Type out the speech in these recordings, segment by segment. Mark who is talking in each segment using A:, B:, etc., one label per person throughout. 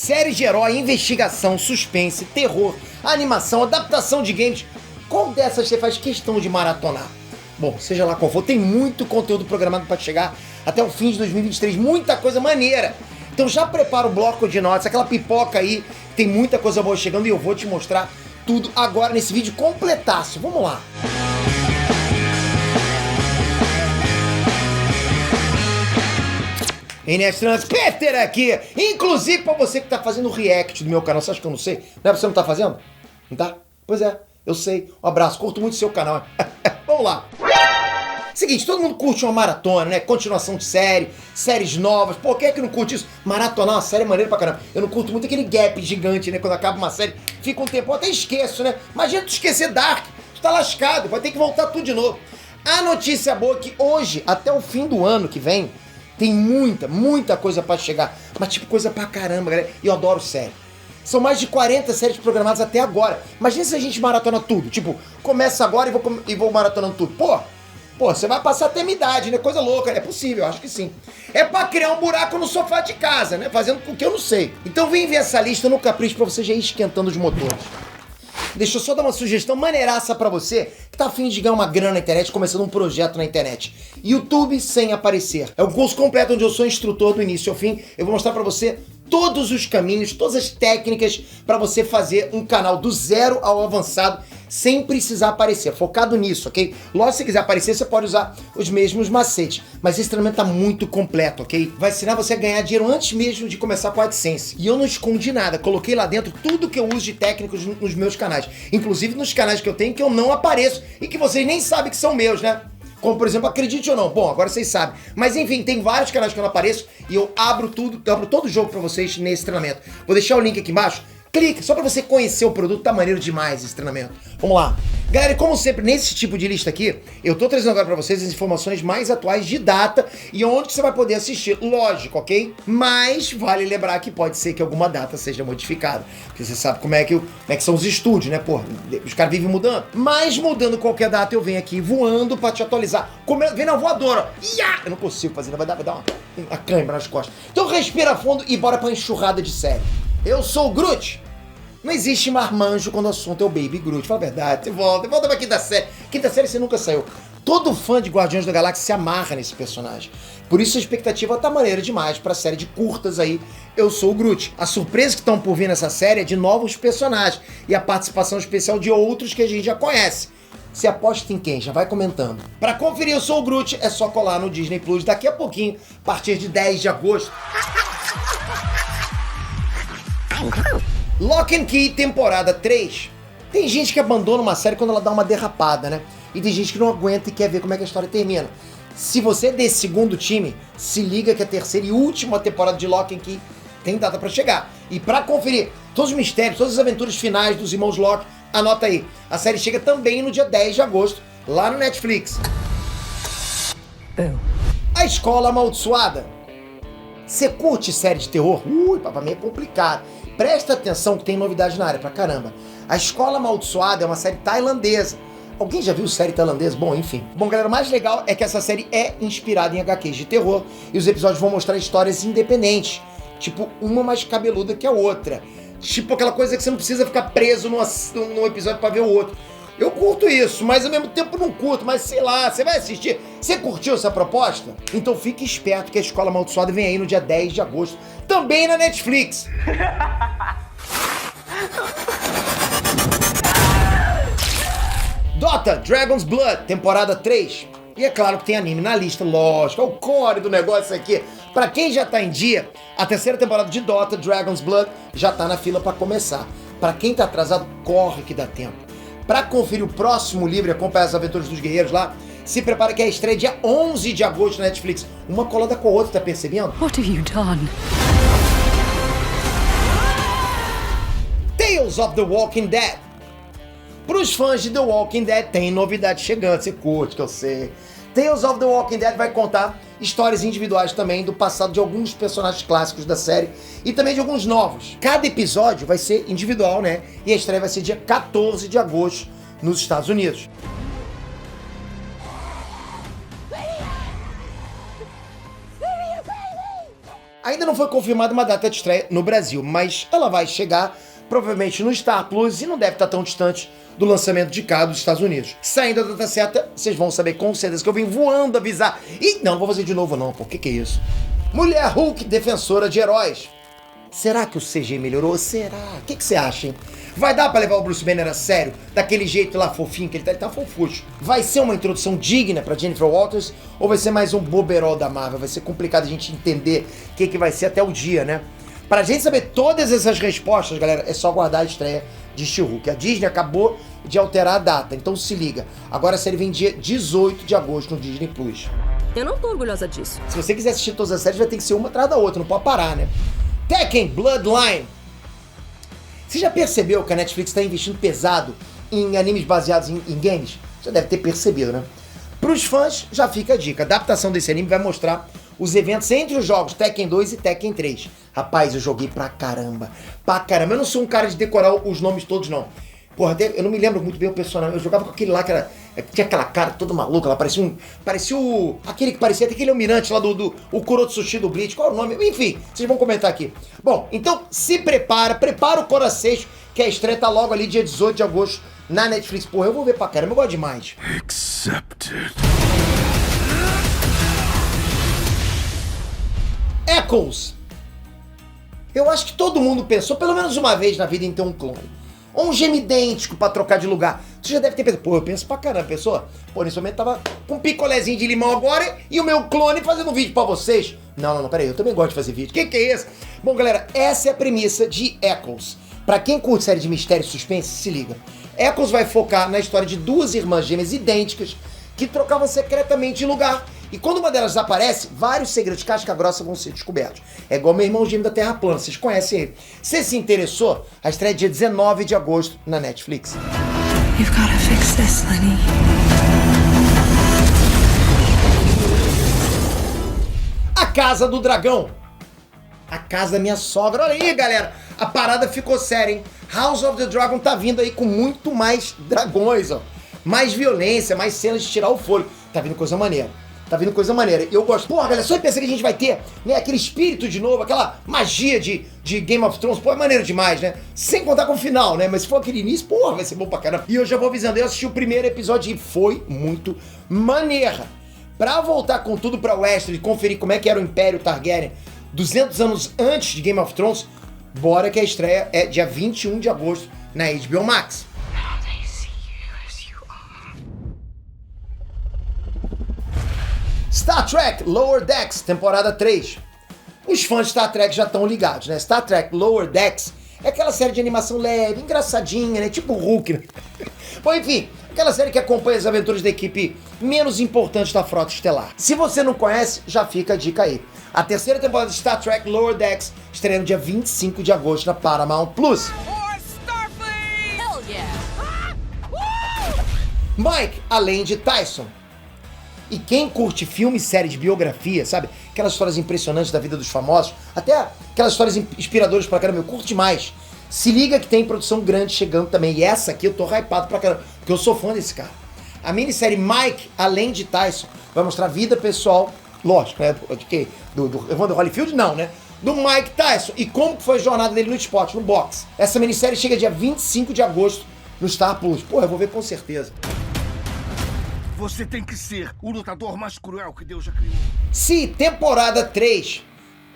A: séries de herói, investigação, suspense, terror, animação, adaptação de games. Qual dessas você faz questão de maratonar? Bom, seja lá qual for, tem muito conteúdo programado para chegar até o fim de 2023, muita coisa maneira. Então já prepara o bloco de notas, aquela pipoca aí, tem muita coisa boa chegando e eu vou te mostrar tudo agora nesse vídeo completaço. Vamos lá. Inês Peter aqui, inclusive pra você que tá fazendo o react do meu canal, você acha que eu não sei? Não é você não tá fazendo? Não tá? Pois é, eu sei. Um abraço, curto muito o seu canal. Vamos lá. Seguinte, todo mundo curte uma maratona, né? Continuação de série, séries novas. Pô, quem é que não curte isso? Maratonar uma série é maneiro pra caramba. Eu não curto muito aquele gap gigante, né? Quando acaba uma série, fica um tempo, eu até esqueço, né? Imagina tu esquecer Dark, tu tá lascado, vai ter que voltar tudo de novo. A notícia boa é que hoje, até o fim do ano que vem, tem muita coisa pra chegar. Mas tipo, coisa pra caramba, galera. E eu adoro série. São mais de 40 séries programadas até agora. Imagina se a gente maratona tudo. Tipo, começa agora e vou maratonando tudo. Pô, você vai passar a eternidade, né? Coisa louca. É possível, acho que sim. É pra criar um buraco no sofá de casa, né? Fazendo com que eu não sei. Então vem ver essa lista no Capricho pra você já ir esquentando os motores. Deixa eu só dar uma sugestão maneiraça pra você que tá afim de ganhar uma grana na internet, começando um projeto na internet. YouTube sem aparecer. É um curso completo onde eu sou instrutor do início ao fim. Eu vou mostrar pra você todos os caminhos, todas as técnicas pra você fazer um canal do zero ao avançado sem precisar aparecer, focado nisso, ok? Lógico, se você quiser aparecer, você pode usar os mesmos macetes, mas esse treinamento tá muito completo, ok? Vai ensinar você a ganhar dinheiro antes mesmo de começar com a AdSense. E eu não escondi nada, coloquei lá dentro tudo que eu uso de técnicos nos meus canais, inclusive nos canais que eu tenho que eu não apareço e que vocês nem sabem que são meus, né? Como, por exemplo, Acredite ou Não. Bom, agora vocês sabem. Mas enfim, tem vários canais que eu não apareço e eu abro todo o jogo pra vocês nesse treinamento. Vou deixar o link aqui embaixo. Clica, só pra você conhecer o produto, tá maneiro demais esse treinamento. Vamos lá. Galera, como sempre, nesse tipo de lista aqui, eu tô trazendo agora pra vocês as informações mais atuais de data e onde você vai poder assistir. Lógico, ok? Mas vale lembrar que pode ser que alguma data seja modificada. Porque você sabe como é que são os estúdios, né? Pô, os caras vivem mudando. Mas mudando qualquer data, eu venho aqui voando pra te atualizar. Vem na voadora. Ia! Eu não consigo fazer, vai dar uma câimbra nas costas. Então respira fundo e bora pra enxurrada de série. Eu sou o Groot. Não existe marmanjo quando o assunto é o Baby Groot. Fala a verdade, você volta pra quinta série. Quinta série você nunca saiu. Todo fã de Guardiões da Galáxia se amarra nesse personagem. Por isso a expectativa tá maneira demais pra série de curtas aí. Eu sou o Groot. A surpresa que estão por vir nessa série é de novos personagens e a participação especial de outros que a gente já conhece. Você aposta em quem? Já vai comentando. Pra conferir Eu Sou o Groot é só colar no Disney Plus daqui a pouquinho, a partir de 10 de agosto. Lock and Key, temporada 3. Tem gente que abandona uma série quando ela dá uma derrapada, né? E tem gente que não aguenta e quer ver como é que a história termina. Se você é desse segundo time, se liga que a terceira e última temporada de Lock and Key tem data pra chegar. E pra conferir todos os mistérios, todas as aventuras finais dos irmãos Locke, anota aí. A série chega também no dia 10 de agosto, lá no Netflix. A Escola Amaldiçoada. Você curte série de terror? Pra mim é complicado. Presta atenção que tem novidade na área pra caramba. A Escola Amaldiçoada é uma série tailandesa. Alguém já viu série tailandesa? Bom, enfim. Bom, galera, o mais legal é que essa série é inspirada em HQs de terror e os episódios vão mostrar histórias independentes. Tipo, uma mais cabeluda que a outra. Tipo aquela coisa que você não precisa ficar preso num episódio pra ver o outro. Eu curto isso, mas ao mesmo tempo não curto, mas sei lá, você vai assistir. Você curtiu essa proposta? Então fique esperto que a Escola Amaldiçoada vem aí no dia 10 de agosto, também na Netflix. Dota Dragon's Blood, temporada 3. E é claro que tem anime na lista, lógico, é o core do negócio aqui. Pra quem já tá em dia, a terceira temporada de Dota Dragon's Blood já tá na fila pra começar. Pra quem tá atrasado, corre que dá tempo. Pra conferir o próximo livro e acompanhar as aventuras dos guerreiros lá, se prepara que é a estreia dia 11 de agosto na Netflix. Uma colada com a outra, tá percebendo?
B: What have you done?
A: Tales of the Walking Dead. Pros fãs de The Walking Dead, tem novidade chegando, você curte, que eu sei. Tales of the Walking Dead vai contar histórias individuais também do passado de alguns personagens clássicos da série e também de alguns novos. Cada episódio vai ser individual, né? E a estreia vai ser dia 14 de agosto nos Estados Unidos. Ainda não foi confirmada uma data de estreia no Brasil, mas ela vai chegar provavelmente no Star Plus e não deve estar tão distante do lançamento de cá dos Estados Unidos. Saindo da data certa, vocês vão saber com certeza que eu vim voando avisar. E não vou fazer de novo não, pô. Que é isso? Mulher Hulk, defensora de heróis. Será que o CG melhorou? Será? O que você acha, hein? Vai dar pra levar o Bruce Banner a sério? Daquele jeito lá fofinho que ele tá fofucho. Vai ser uma introdução digna pra Jennifer Walters? Ou vai ser mais um boberol da Marvel? Vai ser complicado a gente entender o que vai ser até o dia, né? Pra gente saber todas essas respostas, galera, é só guardar a estreia de She-Hulk. A Disney acabou de alterar a data, então se liga. Agora a série vem dia 18 de agosto no Disney Plus.
B: Eu não tô orgulhosa disso.
A: Se você quiser assistir todas as séries, vai ter que ser uma atrás da outra, não pode parar, né? Tekken Bloodline. Você já percebeu que a Netflix está investindo pesado em animes baseados em games? Você deve ter percebido, né? Para os fãs, já fica a dica. A adaptação desse anime vai mostrar os eventos entre os jogos Tekken 2 e Tekken 3. Rapaz, eu joguei pra caramba. Pra caramba. Eu não sou um cara de decorar os nomes todos, não. Porra, eu não me lembro muito bem o personagem. Eu jogava com aquele lá que era... Tinha aquela cara toda maluca lá, parecia aquele que parecia até aquele almirante lá o Kurotsushi do Bleach. Qual é o nome? Enfim, vocês vão comentar aqui. Bom, então se prepara o coração, que a estreia tá logo ali, dia 18 de agosto, na Netflix. Porra, eu vou ver pra caramba, eu gosto demais.
C: Accepted.
A: Echoes. Eu acho que todo mundo pensou, pelo menos uma vez na vida, em ter um clone. Ou um gêmeo idêntico pra trocar de lugar. Você já deve ter pensado, pô, eu penso pra caramba, pessoa. Pô, nesse momento tava com um picolézinho de limão agora e o meu clone fazendo um vídeo pra vocês. Não, peraí, eu também gosto de fazer vídeo. Que é isso? Bom, galera, essa é a premissa de Echoes. Pra quem curte série de mistério e suspense, se liga. Echoes vai focar na história de duas irmãs gêmeas idênticas que trocavam secretamente de lugar. E quando uma delas desaparece, vários segredos de casca grossa vão ser descobertos. É igual meu irmão gêmeo da Terra Plana, vocês conhecem ele. Se se interessou, a estreia é dia 19 de agosto na Netflix.
D: You've gotta fix this, Lenny.
A: A Casa do Dragão. A casa da minha sogra. Olha aí, galera. A parada ficou séria, hein? House of the Dragon tá vindo aí com muito mais dragões, ó. Mais violência, mais cenas de tirar o fôlego. Tá vindo coisa maneira. Eu gosto. Porra, galera, só pensar que a gente vai ter, né, aquele espírito de novo, aquela magia de Game of Thrones. Pô, é maneiro demais, né? Sem contar com o final, né? Mas se for aquele início, porra, vai ser bom pra caramba. E eu já vou avisando, eu assisti o primeiro episódio e foi muito maneira. Pra voltar com tudo pra Westeros e conferir como é que era o Império Targaryen 200 anos antes de Game of Thrones, bora que a estreia é dia 21 de agosto na HBO Max. Star Trek Lower Decks, temporada 3. Os fãs de Star Trek já estão ligados, né? Star Trek Lower Decks é aquela série de animação leve, engraçadinha, né? Tipo Hulk, né? Bom, enfim, aquela série que acompanha as aventuras da equipe menos importante da frota estelar. Se você não conhece, já fica a dica aí. A terceira temporada de Star Trek Lower Decks estreia no dia 25 de agosto na Paramount Plus.
B: Hell yeah!
A: Mike, além de Tyson. E quem curte filme e série de biografia, sabe? Aquelas histórias impressionantes da vida dos famosos, até aquelas histórias inspiradoras pra caramba, eu curto demais. Se liga que tem produção grande chegando também. E essa aqui eu tô hypado pra caramba, porque eu sou fã desse cara. A minissérie Mike, além de Tyson, vai mostrar a vida pessoal, lógico, né? De quê? Do Evander Holyfield? Não, né? Do Mike Tyson. E como foi a jornada dele no esporte, no boxe. Essa minissérie chega dia 25 de agosto no Star Plus. Pô, eu vou ver com certeza.
C: Você tem que ser o lutador mais cruel que Deus já criou.
A: Se temporada 3.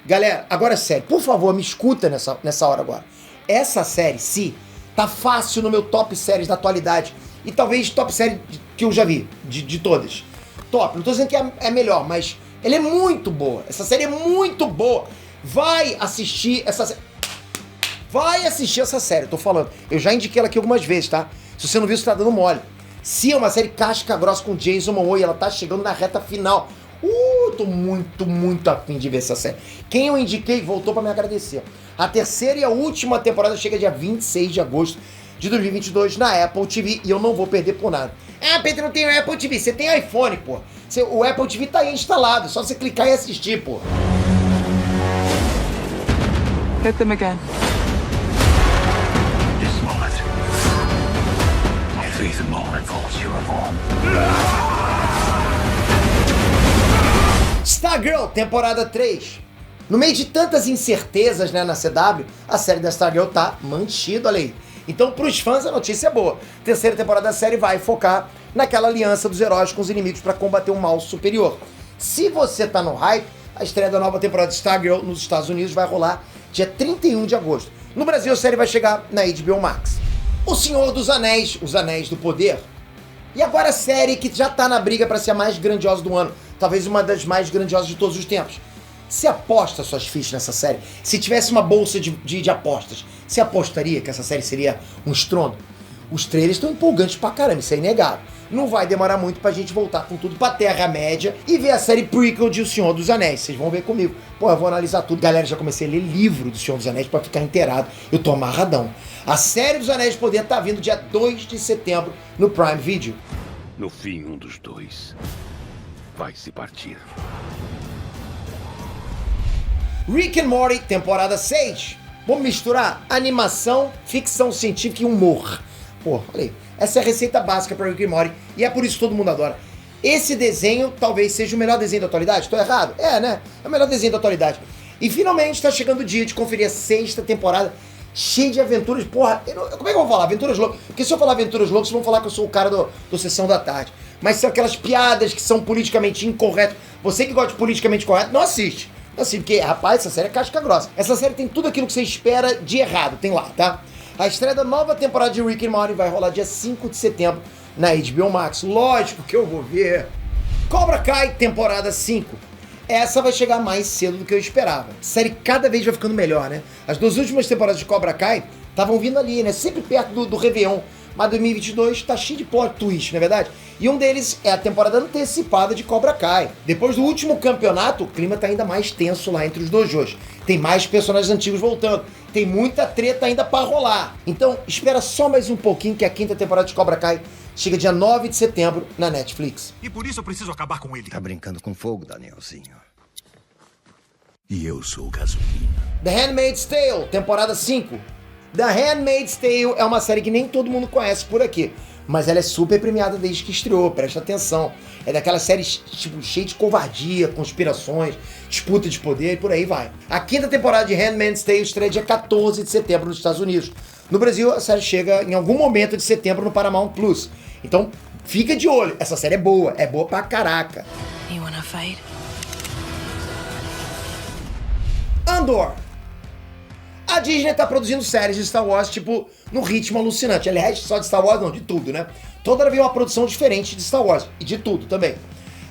A: Galera, agora é sério, por favor, me escuta nessa hora agora. Essa série, Se, tá fácil no meu top séries da atualidade. E talvez top série que eu já vi, de todas. Top, não tô dizendo que é melhor, mas ela é muito boa. Essa série é muito boa. Vai assistir essa série. Vai assistir essa série, eu tô falando. Eu já indiquei ela aqui algumas vezes, tá? Se você não viu, você tá dando mole. Se é uma série casca grossa com Jason Momoa e ela tá chegando na reta final. Tô muito afim de ver essa série. Quem eu indiquei voltou pra me agradecer. A terceira e a última temporada chega dia 26 de agosto de 2022 na Apple TV e eu não vou perder por nada. Ah, Pedro, não tem o Apple TV. Você tem iPhone, pô. O Apple TV tá aí instalado. É só você clicar e assistir, pô.
D: Hit them again.
C: This moment. Will be the moment for you are born.
A: Stargirl, temporada 3. No meio de tantas incertezas, né, na CW, a série da Stargirl tá mantida, olha aí. Então, pros fãs, a notícia é boa. Terceira temporada da série vai focar naquela aliança dos heróis com os inimigos para combater um mal superior. Se você tá no hype, a estreia da nova temporada de Stargirl nos Estados Unidos vai rolar dia 31 de agosto. No Brasil, a série vai chegar na HBO Max. O Senhor dos Anéis, Os Anéis do Poder. E agora a série que já tá na briga para ser a mais grandiosa do ano. Talvez uma das mais grandiosas de todos os tempos. Você aposta suas fichas nessa série? Se tivesse uma bolsa de apostas, você apostaria que essa série seria um estrondo? Os trailers estão empolgantes pra caramba, isso é inegável. Não vai demorar muito pra gente voltar com tudo pra Terra-média e ver a série prequel de O Senhor dos Anéis. Vocês vão ver comigo. Pô, eu vou analisar tudo. Galera, já comecei a ler livro do Senhor dos Anéis pra ficar inteirado. Eu tô amarradão. A série dos Anéis de Poder tá vindo dia 2 de setembro no Prime Video.
C: No fim, um dos dois vai se partir.
A: Rick and Morty, temporada 6. Vamos misturar animação, ficção científica e humor. Pô, olha aí. Essa é a receita básica para Rick and Morty e é por isso que todo mundo adora. Esse desenho talvez seja o melhor desenho da atualidade? Tô errado? É, né? É o melhor desenho da atualidade. E finalmente está chegando o dia de conferir a 6ª temporada cheia de aventuras. Porra, como é que eu vou falar? Aventuras loucas? Porque se eu falar aventuras loucas, vocês vão falar que eu sou o cara do Sessão da Tarde. Mas são aquelas piadas que são politicamente incorretas. Você que gosta de politicamente correto, não assiste. Assim, porque, rapaz, essa série é casca grossa. Essa série tem tudo aquilo que você espera de errado, tem lá, tá? A estreia da nova temporada de Rick and Morty vai rolar dia 5 de setembro na HBO Max. Lógico que eu vou ver. Cobra Kai, temporada 5. Essa vai chegar mais cedo do que eu esperava. A série cada vez vai ficando melhor, né? As 2 últimas temporadas de Cobra Kai estavam vindo ali, né? Sempre perto do Réveillon. Mas 2022 tá cheio de plot twist, não é verdade? E um deles é a temporada antecipada de Cobra Kai. Depois do último campeonato, o clima tá ainda mais tenso lá entre os dojos. Tem mais personagens antigos voltando. Tem muita treta ainda pra rolar. Então, espera só mais um pouquinho que a 5ª temporada de Cobra Kai chega dia 9 de setembro na Netflix.
E: E por isso eu preciso acabar com ele.
C: Tá brincando com fogo, Danielzinho. E eu sou gasolina.
A: The Handmaid's Tale, temporada 5. The Handmaid's Tale é uma série que nem todo mundo conhece por aqui, mas ela é super premiada desde que estreou, presta atenção. É daquelas séries tipo, cheia de covardia, conspirações, disputa de poder e por aí vai. A 5ª temporada de Handmaid's Tale estreia dia 14 de setembro nos Estados Unidos. No Brasil, a série chega em algum momento de setembro no Paramount Plus. Então, fica de olho, essa série é boa pra caraca.
D: You wanna fight?
A: Andor. A Disney tá produzindo séries de Star Wars, tipo, no ritmo alucinante. Aliás, só de Star Wars não, de tudo, né? Toda hora vem uma produção diferente de Star Wars, e de tudo também.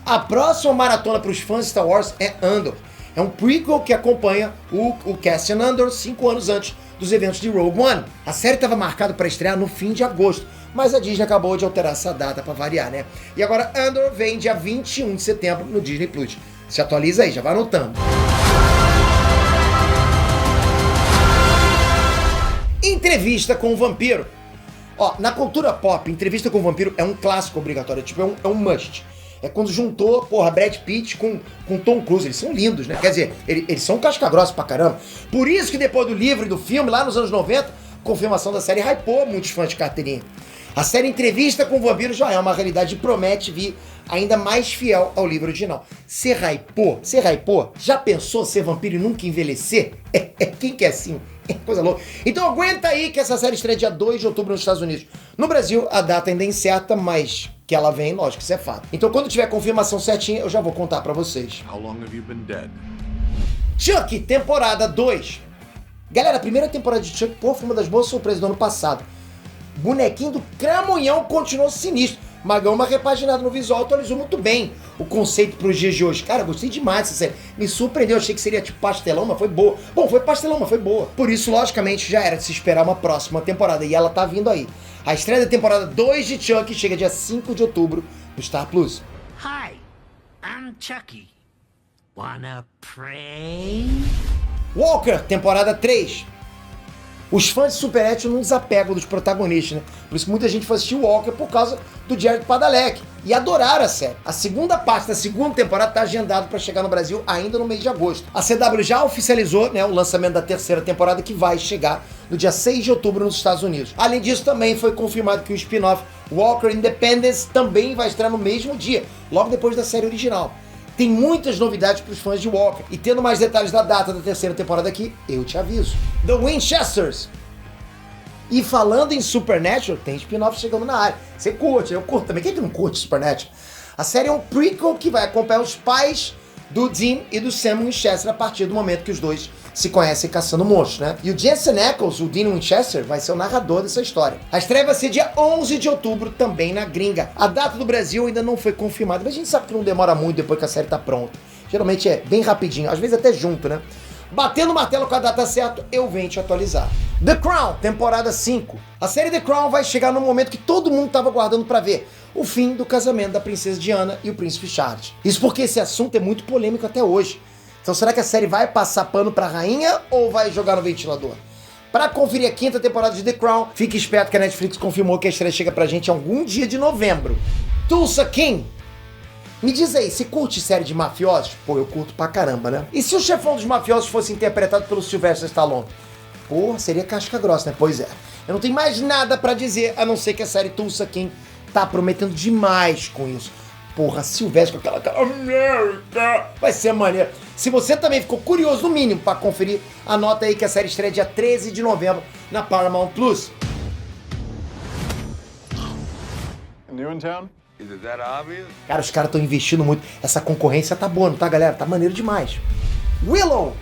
A: A próxima maratona pros fãs de Star Wars é Andor. É um prequel que acompanha o Cassian Andor 5 anos antes dos eventos de Rogue One. A série estava marcada para estrear no fim de agosto, mas a Disney acabou de alterar essa data para variar, né? E agora Andor vem dia 21 de setembro no Disney Plus. Se atualiza aí, já vai anotando. Entrevista com o Vampiro. Ó, na cultura pop, entrevista com o Vampiro é um clássico obrigatório, tipo, é um must. É quando juntou, porra, Brad Pitt com Tom Cruise. Eles são lindos, né? Quer dizer, eles são casca-grossa pra caramba. Por isso que depois do livro e do filme, lá nos anos 90, confirmação da série hypou muitos fãs de carteirinha. A série Entrevista com o Vampiro já é uma realidade e promete vir ainda mais fiel ao livro original. Você hypou? Já pensou ser vampiro e nunca envelhecer? Quem quer assim? É coisa louca. Então aguenta aí que essa série estreia dia 2 de outubro nos Estados Unidos. No Brasil, a data ainda é incerta, mas que ela vem, lógico, isso é fato. Então quando tiver confirmação certinha, eu já vou contar pra vocês.
E: How long have you been dead?
A: Chuck, temporada 2. Galera, a primeira temporada de Chuck, pô, foi uma das boas surpresas do ano passado. Bonequinho do Cramunhão continuou sinistro, mas ganhou uma repaginada no visual, atualizou muito bem o conceito pros dias de hoje. Cara, gostei demais dessa série. Me surpreendeu, achei que seria tipo pastelão, mas foi boa. Bom, foi pastelão, mas foi boa. Por isso, logicamente, já era de se esperar uma próxima temporada, e ela tá vindo aí. A estreia da temporada 2 de Chuck chega dia 5 de outubro no Star Plus.
F: Hi, I'm Chucky. Wanna pray?
A: Walker, temporada 3. Os fãs de Supernatural não desapegam dos protagonistas, né? Por isso que muita gente foi assistir Walker por causa do Jared Padalecki. E adoraram a série. A segunda parte da segunda temporada está agendada para chegar no Brasil ainda no mês de agosto. A CW já oficializou, né, o lançamento da terceira temporada, que vai chegar no dia 6 de outubro nos Estados Unidos. Além disso, também foi confirmado que o spin-off Walker Independence também vai estrear no mesmo dia, logo depois da série original. tem muitas novidades pros fãs de Walker. E tendo mais detalhes da data da terceira temporada aqui, eu te aviso. The Winchesters. E falando em Supernatural, tem spin-off chegando na área. Você curte, eu curto também. Quem que não curte Supernatural? A série é um prequel que vai acompanhar os pais do Dean e do Sam Winchester a partir do momento que os dois se conhecem caçando monstros, né? E o Jensen Ackles, o Dean Winchester, vai ser o narrador dessa história. A estreia vai ser dia 11 de outubro, também na gringa. A data do Brasil ainda não foi confirmada, mas a gente sabe que não demora muito depois que a série tá pronta. Geralmente é bem rapidinho, às vezes até junto, né? Batendo o martelo com a data certa, eu venho te atualizar. The Crown, temporada 5. A série The Crown vai chegar no momento que todo mundo estava aguardando para ver. O fim do casamento da princesa Diana e o príncipe Charles. Isso porque esse assunto é muito polêmico até hoje. Então será que a série vai passar pano pra rainha ou vai jogar no ventilador? Para conferir a 5ª temporada de The Crown, fique esperto que a Netflix confirmou que a estreia chega pra gente em algum dia de novembro. Tulsa King. Me diz aí, você curte série de mafiosos? Pô, eu curto pra caramba, né? E se o chefão dos mafiosos fosse interpretado pelo Sylvester Stallone? Porra, seria casca grossa, né? Pois é. Eu não tenho mais nada pra dizer, a não ser que a série Tulsa King tá prometendo demais com isso. Porra, Sylvester com aquela cara América, vai ser maneiro. Se você também ficou curioso, no mínimo, pra conferir, anota aí que a série estreia dia 13 de novembro na Paramount Plus.
E: New in town?
A: Cara, os caras estão investindo muito. Essa concorrência tá boa, não tá, galera? Tá maneiro demais. Willow.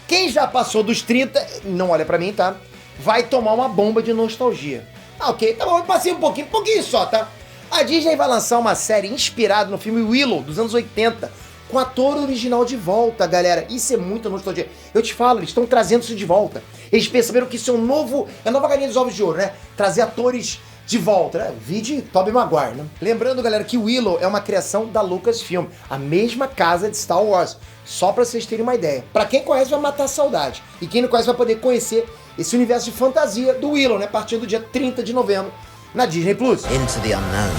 A: Quem já passou dos 30, não olha pra mim, tá? Vai tomar uma bomba de nostalgia. Ah, ok, tá bom, eu passei um pouquinho só, tá? A Disney vai lançar uma série inspirada no filme Willow, dos anos 80, com o ator original de volta, galera. Isso é muita nostalgia. Eu te falo, eles estão trazendo isso de volta. Eles perceberam que isso é a nova galinha dos ovos de ouro, né? Trazer atores de volta, né? Vide Tobey Maguire, né? Lembrando, galera, que Willow é uma criação da Lucasfilm, a mesma casa de Star Wars. Só pra vocês terem uma ideia. Pra quem conhece, vai matar a saudade. E quem não conhece vai poder conhecer esse universo de fantasia do Willow, né? A partir do dia 30 de novembro, na Disney Plus.
G: Into the unknown.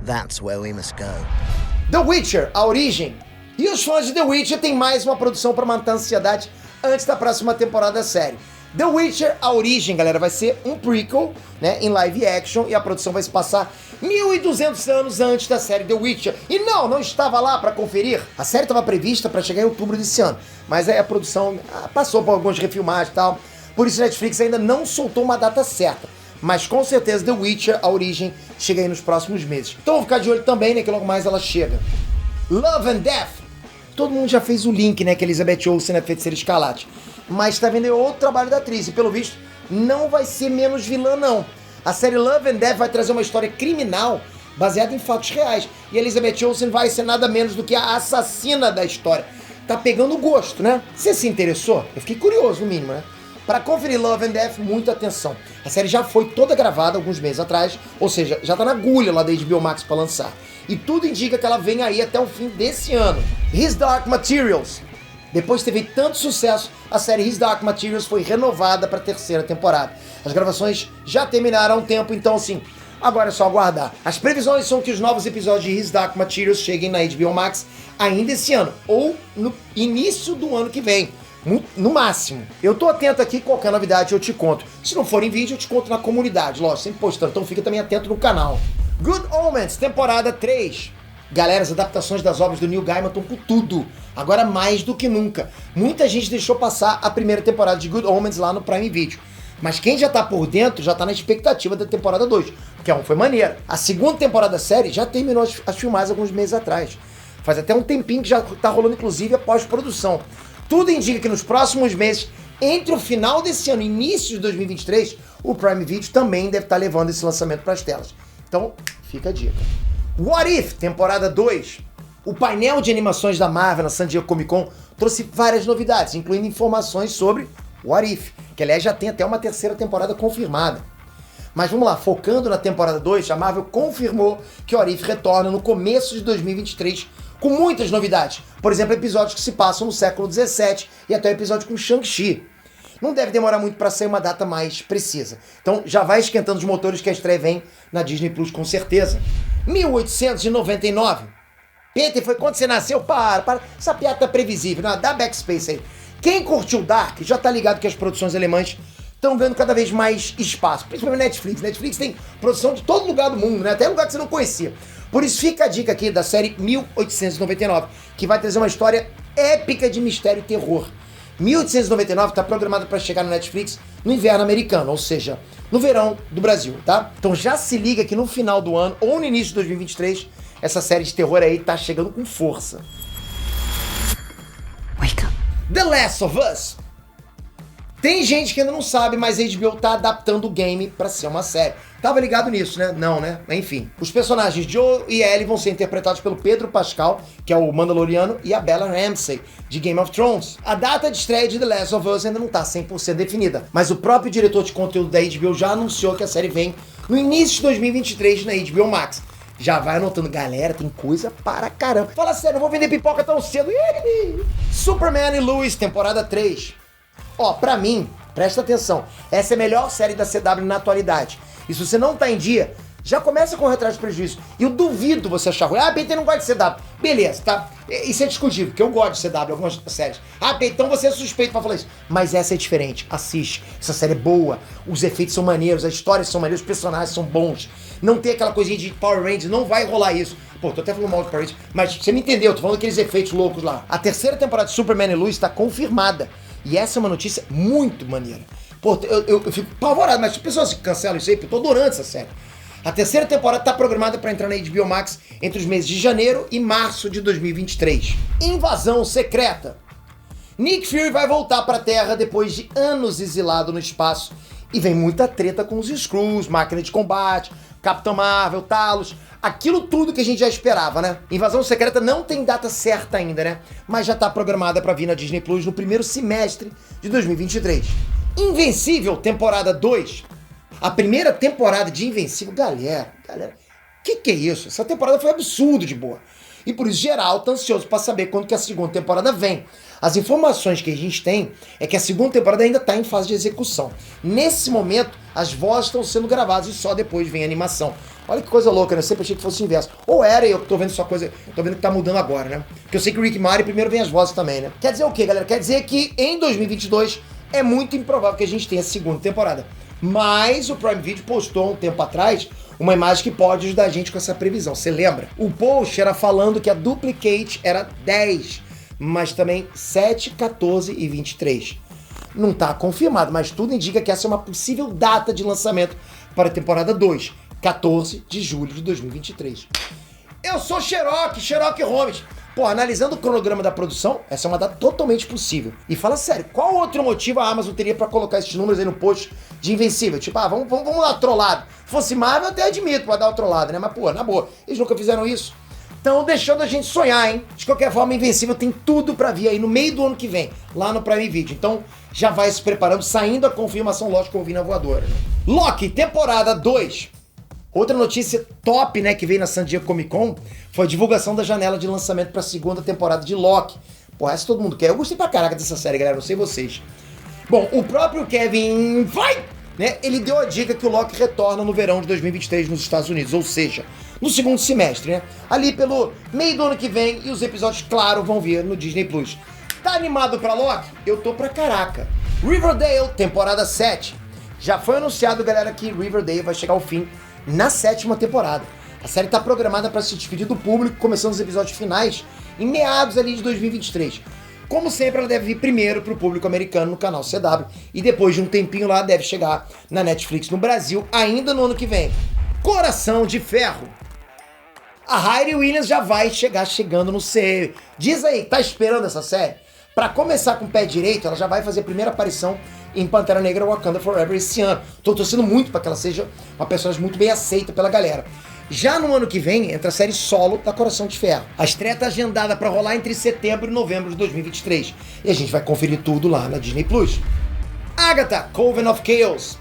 G: That's where we must go.
A: The Witcher, a origem. E os fãs de The Witcher têm mais uma produção pra matar a ansiedade antes da próxima temporada da série. The Witcher, a origem, galera, vai ser um prequel, né, em live action, e a produção vai se passar 1.200 anos antes da série The Witcher. E não estava lá pra conferir. A série estava prevista pra chegar em outubro desse ano, mas aí a produção passou por algumas refilmagens e tal. Por isso a Netflix ainda não soltou uma data certa. Mas com certeza The Witcher, a origem, chega aí nos próximos meses. Então vamos ficar de olho também, né, que logo mais ela chega. Love and Death. Todo mundo já fez o link, né, que Elizabeth Olsen é Feiticeira Escarlate. Mas tá vendo outro trabalho da atriz, e pelo visto não vai ser menos vilã, não. A série Love and Death vai trazer uma história criminal baseada em fatos reais. E a Elizabeth Olsen vai ser nada menos do que a assassina da história. Tá pegando gosto, né? Você se interessou? Eu fiquei curioso, no mínimo, né? Para conferir Love and Death, muita atenção. A série já foi toda gravada alguns meses atrás, ou seja, já tá na agulha lá da HBO Max para lançar. E tudo indica que ela vem aí até o fim desse ano. His Dark Materials. Depois de ter feito tanto sucesso, a série His Dark Materials foi renovada para a terceira temporada. As gravações já terminaram há um tempo, então assim, agora é só aguardar. As previsões são que os novos episódios de His Dark Materials cheguem na HBO Max ainda esse ano, ou no início do ano que vem, no máximo. Eu tô atento aqui, qualquer novidade eu te conto. Se não for em vídeo, eu te conto na comunidade, lógico, sempre postando, então fica também atento no canal. Good Omens, temporada 3. Galera, as adaptações das obras do Neil Gaiman estão com tudo. Agora mais do que nunca. Muita gente deixou passar a primeira temporada de Good Omens lá no Prime Video. Mas quem já tá por dentro já tá na expectativa da temporada 2, que foi maneira. A segunda temporada da série já terminou as filmagens alguns meses atrás. Faz até um tempinho que já tá rolando, inclusive, a pós-produção. Tudo indica que nos próximos meses, entre o final desse ano e início de 2023, o Prime Video também deve estar levando esse lançamento para as telas. Então, fica a dica. What If, temporada 2. O painel de animações da Marvel na San Diego Comic Con trouxe várias novidades, incluindo informações sobre What If, que aliás já tem até uma terceira temporada confirmada. Mas vamos lá, focando na temporada 2, a Marvel confirmou que What If retorna no começo de 2023 com muitas novidades. Por exemplo, episódios que se passam no século 17 e até o episódio com Shang-Chi. Não deve demorar muito para sair uma data mais precisa. Então já vai esquentando os motores que a estreia vem na Disney Plus com certeza. 1899. Peter, foi quando você nasceu? Para. Essa piada tá previsível. Não, dá backspace aí. Quem curtiu Dark já tá ligado que as produções alemãs estão ganhando cada vez mais espaço, principalmente Netflix. Netflix tem produção de todo lugar do mundo, né? Até lugar que você não conhecia. Por isso fica a dica aqui da série 1899, que vai trazer uma história épica de mistério e terror. 1899 está programada para chegar no Netflix no inverno americano, ou seja, no verão do Brasil, tá? Então já se liga que no final do ano ou no início de 2023, essa série de terror aí tá chegando com força.
D: Wake up.
A: The Last of Us. Tem gente que ainda não sabe, mas a HBO tá adaptando o game pra ser uma série. Tava ligado nisso, né? Não, né? Enfim. Os personagens Joe e Ellie vão ser interpretados pelo Pedro Pascal, que é o Mandaloriano, e a Bella Ramsey, de Game of Thrones. A data de estreia de The Last of Us ainda não tá 100% definida, mas o próprio diretor de conteúdo da HBO já anunciou que a série vem no início de 2023 na HBO Max. Já vai anotando, galera, tem coisa para caramba. Fala sério, não vou vender pipoca tão cedo. Superman e Lois, temporada 3. Ó, pra mim, presta atenção, essa é a melhor série da CW na atualidade. E se você não tá em dia, já começa com retrato de prejuízo. E eu duvido você achar ruim. Ah, PT não gosta de CW. Beleza, tá? Isso é discutível, porque eu gosto de CW, algumas séries. Ah, PT, então você é suspeito pra falar isso. Mas essa é diferente. Assiste. Essa série é boa. Os efeitos são maneiros, as histórias são maneiras, os personagens são bons. Não tem aquela coisinha de Power Rangers, não vai rolar isso. Pô, tô até falando mal de Power Rangers, mas você me entendeu, tô falando daqueles efeitos loucos lá. A terceira temporada de Superman e Lois tá confirmada. E essa é uma notícia muito maneira. Pô, eu fico apavorado, mas as pessoas cancelam isso aí, porque eu tô adorando essa série. A terceira temporada tá programada para entrar na HBO Max entre os meses de janeiro e março de 2023. Invasão secreta. Nick Fury vai voltar pra Terra depois de anos exilado no espaço. E vem muita treta com os Skrulls, máquina de combate, Capitão Marvel, Talos, aquilo tudo que a gente já esperava, né? Invasão Secreta não tem data certa ainda, né? Mas já tá programada pra vir na Disney Plus no primeiro semestre de 2023. Invencível, temporada 2. A primeira temporada de Invencível, galera, que é isso? Essa temporada foi absurdo de boa. E por isso geral tá ansioso pra saber quando que a segunda temporada vem. As informações que a gente tem é que a segunda temporada ainda tá em fase de execução. Nesse momento, as vozes estão sendo gravadas e só depois vem a animação. Olha que coisa louca, né? Eu sempre achei que fosse o inverso. Ou era eu que tô vendo só coisa, tô vendo que tá mudando agora, né? Porque eu sei que o Rick e Morty primeiro vem as vozes também, né? Quer dizer o quê, galera? Quer dizer que em 2022 é muito improvável que a gente tenha a segunda temporada. Mas o Prime Video postou um tempo atrás uma imagem que pode ajudar a gente com essa previsão. Você lembra? O post era falando que a Duplicate era 10, mas também 7, 14 e 23. Não tá confirmado, mas tudo indica que essa é uma possível data de lançamento para a temporada 2, 14 de julho de 2023. Eu sou Sherlock Holmes. Pô, analisando o cronograma da produção, essa é uma data totalmente possível. E fala sério, qual outro motivo a Amazon teria pra colocar esses números aí no post de Invencível? Tipo, vamos dar trollado. Se fosse Marvel, eu até admito pra dar o trollado, né? Mas, pô, na boa, eles nunca fizeram isso. Estão deixando a gente sonhar, hein? De qualquer forma, Invencível tem tudo pra vir aí no meio do ano que vem, lá no Prime Video. Então, já vai se preparando, saindo a confirmação, lógico, ouvindo a voadora. Né? Loki, temporada 2. Outra notícia top, né, que veio na San Diego Comic Con foi a divulgação da janela de lançamento para a segunda temporada de Loki. Pô, essa todo mundo quer. Eu gostei pra caraca dessa série, galera, não sei vocês. Bom, o próprio Kevin Feige, né, ele deu a dica que o Loki retorna no verão de 2023 nos Estados Unidos, ou seja, no segundo semestre, né? Ali pelo meio do ano que vem, e os episódios, claro, vão vir no Disney Plus. Tá animado pra Loki? Eu tô pra caraca. Riverdale, temporada 7. Já foi anunciado, galera, que Riverdale vai chegar ao fim na 7ª temporada. A série está programada para se despedir do público, começando os episódios finais em meados ali de 2023. Como sempre, ela deve vir primeiro para o público americano no canal CW e depois de um tempinho lá deve chegar na Netflix no Brasil ainda no ano que vem. Coração de Ferro. A Hayley Williams já vai chegando no CE. Diz aí, tá esperando essa série? Para começar com o pé direito, ela já vai fazer a primeira aparição em Pantera Negra Wakanda Forever esse ano. Tô torcendo muito para que ela seja uma personagem muito bem aceita pela galera. Já no ano que vem, entra a série solo da Coração de Ferro. A estreia tá agendada para rolar entre setembro e novembro de 2023. E a gente vai conferir tudo lá na Disney Plus. Agatha, Coven of Chaos.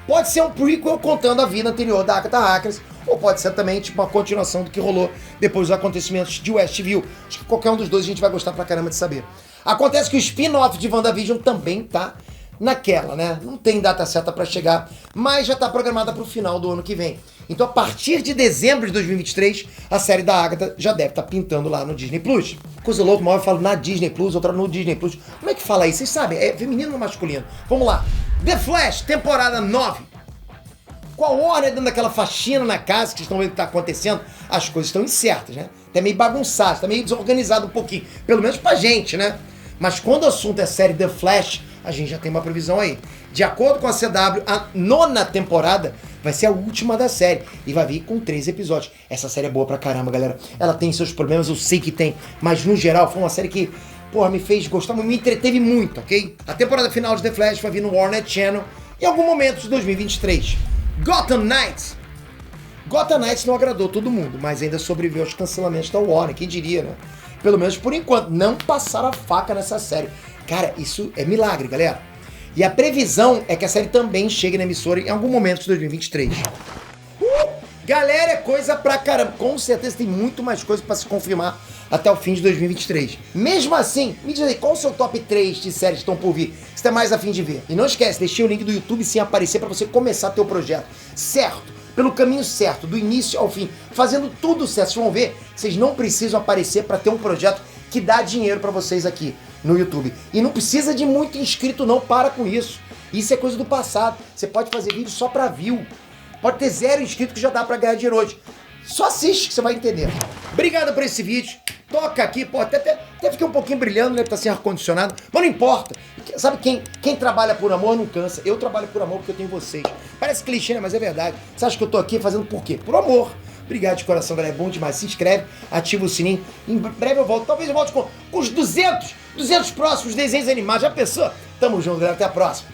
A: Pode ser um prequel contando a vida anterior da Agatha Harkness, ou pode ser também tipo uma continuação do que rolou depois dos acontecimentos de Westview. Acho que qualquer um dos dois a gente vai gostar pra caramba de saber. Acontece que o spin-off de WandaVision também tá naquela, né? Não tem data certa pra chegar, mas já tá programada pro final do ano que vem. Então, a partir de dezembro de 2023, a série da Agatha já deve estar pintando lá no Disney Plus. Coisa louca, uma hora eu falo na Disney Plus, outra no Disney Plus. Como é que fala isso? Vocês sabem? É feminino ou masculino? Vamos lá. The Flash, temporada 9. Com a Warner dando aquela faxina na casa, que vocês estão vendo o que tá acontecendo, as coisas estão incertas, né? Tá meio bagunçado, tá meio desorganizado um pouquinho. Pelo menos pra gente, né? Mas quando o assunto é série The Flash, a gente já tem uma previsão aí. De acordo com a CW, a 9ª temporada vai ser a última da série. E vai vir com 13 episódios. Essa série é boa pra caramba, galera. Ela tem seus problemas, eu sei que tem. Mas no geral, foi uma série que, porra, me fez gostar, me entreteve muito, ok? A temporada final de The Flash vai vir no Warner Channel em algum momento de 2023. Gotham Knights. Gotham Knights não agradou todo mundo, mas ainda sobreviveu aos cancelamentos da Warner, quem diria, né? Pelo menos por enquanto, não passaram a faca nessa série. Cara, isso é milagre, galera. E a previsão é que a série também chegue na emissora em algum momento de 2023. Galera, é coisa pra caramba. Com certeza tem muito mais coisa pra se confirmar até o fim de 2023. Mesmo assim, me diz aí, qual o seu top 3 de séries que estão por vir? Que você tá mais a fim de ver? E não esquece, deixei o link do YouTube sem aparecer pra você começar teu projeto. Certo? Pelo caminho certo, do início ao fim, fazendo tudo certo. Vocês vão ver, vocês não precisam aparecer pra ter um projeto que dá dinheiro pra vocês aqui no YouTube. E não precisa de muito inscrito não, para com isso. Isso é coisa do passado. Você pode fazer vídeo só pra view. Pode ter 0 inscritos que já dá pra ganhar dinheiro hoje. Só assiste que você vai entender. Obrigado por esse vídeo. Toca aqui, pô, até fiquei um pouquinho brilhando, né, porque tá sem ar-condicionado. Mas não importa. Sabe quem trabalha por amor não cansa. Eu trabalho por amor porque eu tenho vocês. Parece clichê, né, mas é verdade. Você acha que eu tô aqui fazendo por quê? Por amor. Obrigado de coração, galera. É bom demais. Se inscreve, ativa o sininho. Em breve eu volto. Talvez eu volte com os 200 próximos desenhos animados. Já pensou? Tamo junto, galera. Até a próxima.